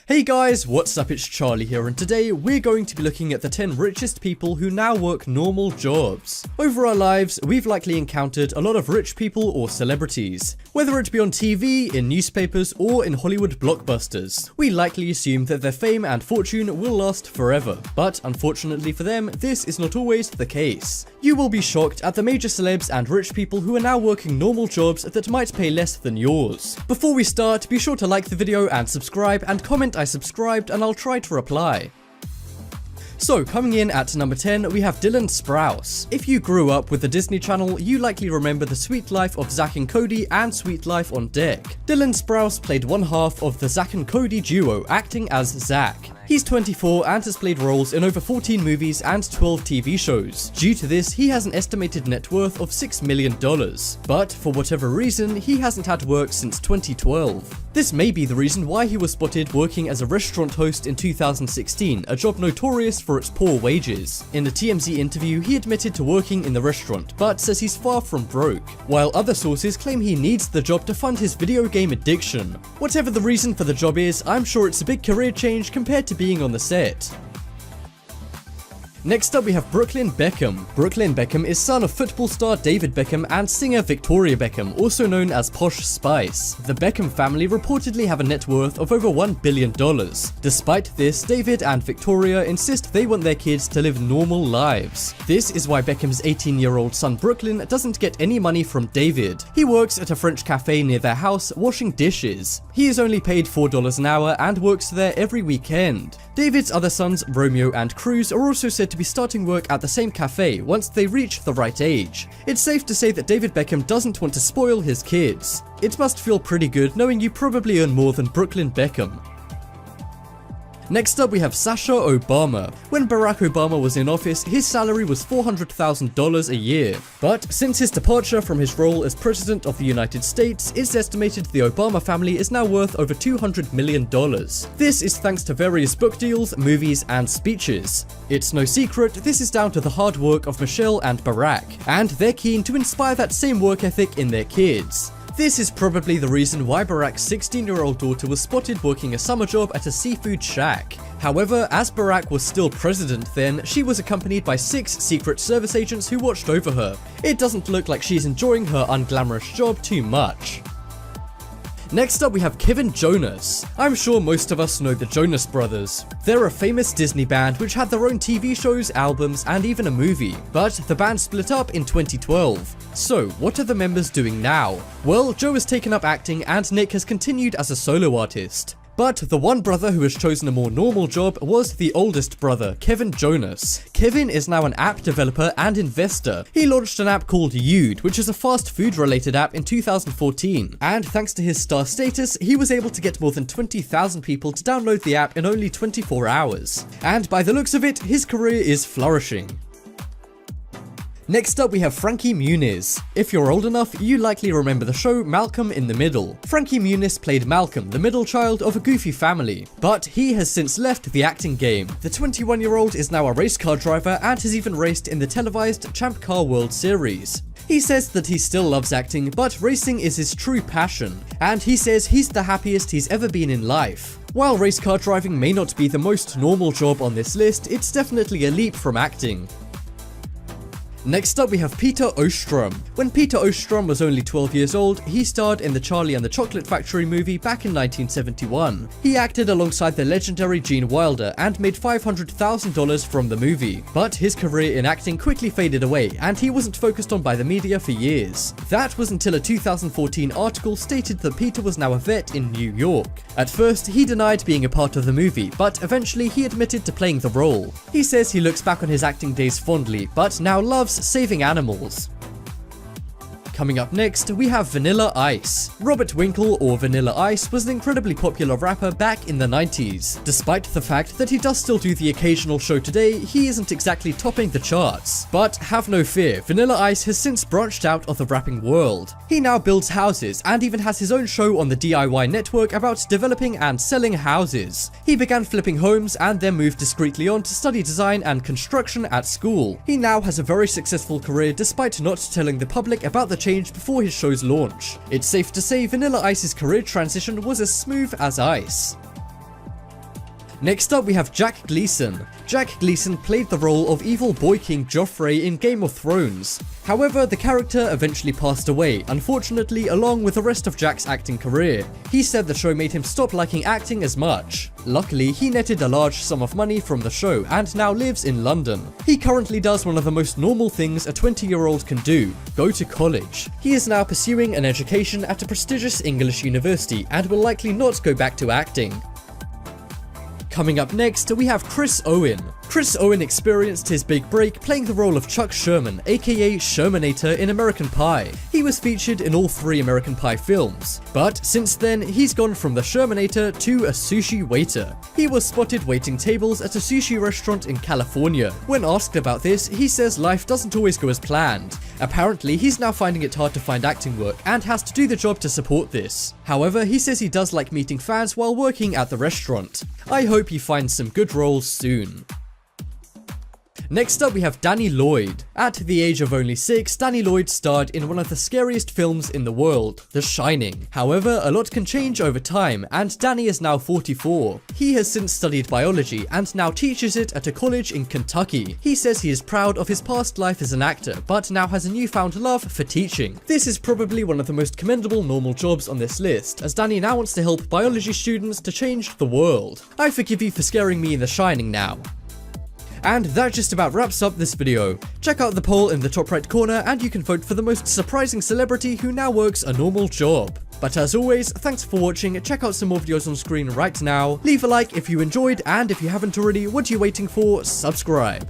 Hey guys, what's up? It's Charlie here, and today we're going to be looking at the 10 richest people who now work normal jobs. Over our lives, we've likely encountered a lot of rich people or celebrities. Whether it be on TV, in newspapers, or in Hollywood blockbusters, we likely assume that their fame and fortune will last forever. But unfortunately for them, this is not always the case. You will be shocked at the major celebs and rich people who are now working normal jobs that might pay less than yours. Before we start, be sure to like the video and subscribe, and comment I subscribed and I'll try to reply. So, coming in at number 10, we have Dylan Sprouse. If you grew up with the Disney Channel, you likely remember The Sweet Life of Zack and Cody and Sweet Life on Deck. Dylan Sprouse played one half of the Zack and Cody duo, acting as Zack. He's 24 and has played roles in over 14 movies and 12 TV shows. Due to this, he has an estimated net worth of $6 million. But for whatever reason, he hasn't had work since 2012. This may be the reason why he was spotted working as a restaurant host in 2016, a job notorious for its poor wages. In a TMZ interview, he admitted to working in the restaurant, but says he's far from broke, while other sources claim he needs the job to fund his video game addiction. Whatever the reason for the job is, I'm sure it's a big career change compared to being on the set. Next up we have Brooklyn Beckham. Brooklyn Beckham is son of football star David Beckham and singer Victoria Beckham, also known as Posh Spice. The Beckham family reportedly have a net worth of over $1 billion. Despite this, David and Victoria insist they want their kids to live normal lives. This is why Beckham's 18-year-old son Brooklyn doesn't get any money from David. He works at a French cafe near their house washing dishes. He is only paid $4 an hour and works there every weekend. David's other sons, Romeo and Cruz, are also said to be starting work at the same cafe once they reach the right age. It's safe to say that David Beckham doesn't want to spoil his kids. It must feel pretty good knowing you probably earn more than Brooklyn Beckham. Next up we have Sasha Obama. When Barack Obama was in office, his salary was $400,000 a year. But since his departure from his role as President of the United States, it's estimated the Obama family is now worth over $200 million. This is thanks to various book deals, movies, and speeches. It's no secret, this is down to the hard work of Michelle and Barack, and they're keen to inspire that same work ethic in their kids. This is probably the reason why Barack's 16-year-old daughter was spotted working a summer job at a seafood shack. However, as Barack was still president then, she was accompanied by 6 Secret Service agents who watched over her. It doesn't look like she's enjoying her unglamorous job too much. Next up we have Kevin Jonas. I'm sure most of us know the Jonas Brothers. They're a famous Disney band which had their own TV shows, albums, and even a movie, but the band split up in 2012. So what are the members doing now? Well, Joe has taken up acting and Nick has continued as a solo artist. But the one brother who has chosen a more normal job was the oldest brother, Kevin Jonas. Kevin is now an app developer and investor. He launched an app called Yude, which is a fast food related app in 2014. And thanks to his star status, he was able to get more than 20,000 people to download the app in only 24 hours. And by the looks of it, his career is flourishing. Next up we have Frankie Muniz. If you're old enough, you likely remember the show Malcolm in the Middle. Frankie Muniz played Malcolm, the middle child of a goofy family, but he has since left the acting game. The 21-year-old is now a race car driver and has even raced in the televised Champ Car World Series. He says that he still loves acting, but racing is his true passion, and he says he's the happiest he's ever been in life. While race car driving may not be the most normal job on this list, it's definitely a leap from acting. Next up we have Peter Ostrom. When Peter Ostrom was only 12 years old, he starred in the Charlie and the Chocolate Factory movie back in 1971. He acted alongside the legendary Gene Wilder and made $500,000 from the movie. But his career in acting quickly faded away and he wasn't focused on by the media for years. That was until a 2014 article stated that Peter was now a vet in New York. At first, he denied being a part of the movie, but eventually he admitted to playing the role. He says he looks back on his acting days fondly, but now loves saving animals. Coming up next, we have Vanilla Ice. Robert Winkle, or Vanilla Ice, was an incredibly popular rapper back in the 90s. Despite the fact that he does still do the occasional show today, he isn't exactly topping the charts. But have no fear, Vanilla Ice has since branched out of the rapping world. He now builds houses and even has his own show on the DIY network about developing and selling houses. He began flipping homes and then moved discreetly on to study design and construction at school. He now has a very successful career despite not telling the public about the change before his show's launch. It's safe to say Vanilla Ice's career transition was as smooth as ice. Next up we have Jack Gleeson. Jack Gleeson played the role of evil boy king Joffrey in Game of Thrones. However, the character eventually passed away, unfortunately, along with the rest of Jack's acting career. He said the show made him stop liking acting as much. Luckily, he netted a large sum of money from the show and now lives in London. He currently does one of the most normal things a 20-year-old can do: go to college. He is now pursuing an education at a prestigious English university and will likely not go back to acting. Coming up next, we have Chris Owen. Chris Owen experienced his big break playing the role of Chuck Sherman, aka Shermanator in American Pie. He was featured in all 3 American Pie films, but since then he's gone from the Shermanator to a sushi waiter. He was spotted waiting tables at a sushi restaurant in California. When asked about this, he says life doesn't always go as planned. Apparently, he's now finding it hard to find acting work and has to do the job to support this. However, he says he does like meeting fans while working at the restaurant. I hope he finds some good roles soon. Next up we have Danny Lloyd. At the age of only 6, Danny Lloyd starred in one of the scariest films in the world, The Shining. However, a lot can change over time, and Danny is now 44. He has since studied biology and now teaches it at a college in Kentucky. He says he is proud of his past life as an actor, but now has a newfound love for teaching. This is probably one of the most commendable normal jobs on this list, as Danny now wants to help biology students to change the world. I forgive you for scaring me in The Shining now. And that just about wraps up this video. Check out the poll in the top right corner and you can vote for the most surprising celebrity who now works a normal job. But as always, thanks for watching. Check out some more videos on screen right now. Leave a like if you enjoyed, and if you haven't already, what are you waiting for? Subscribe.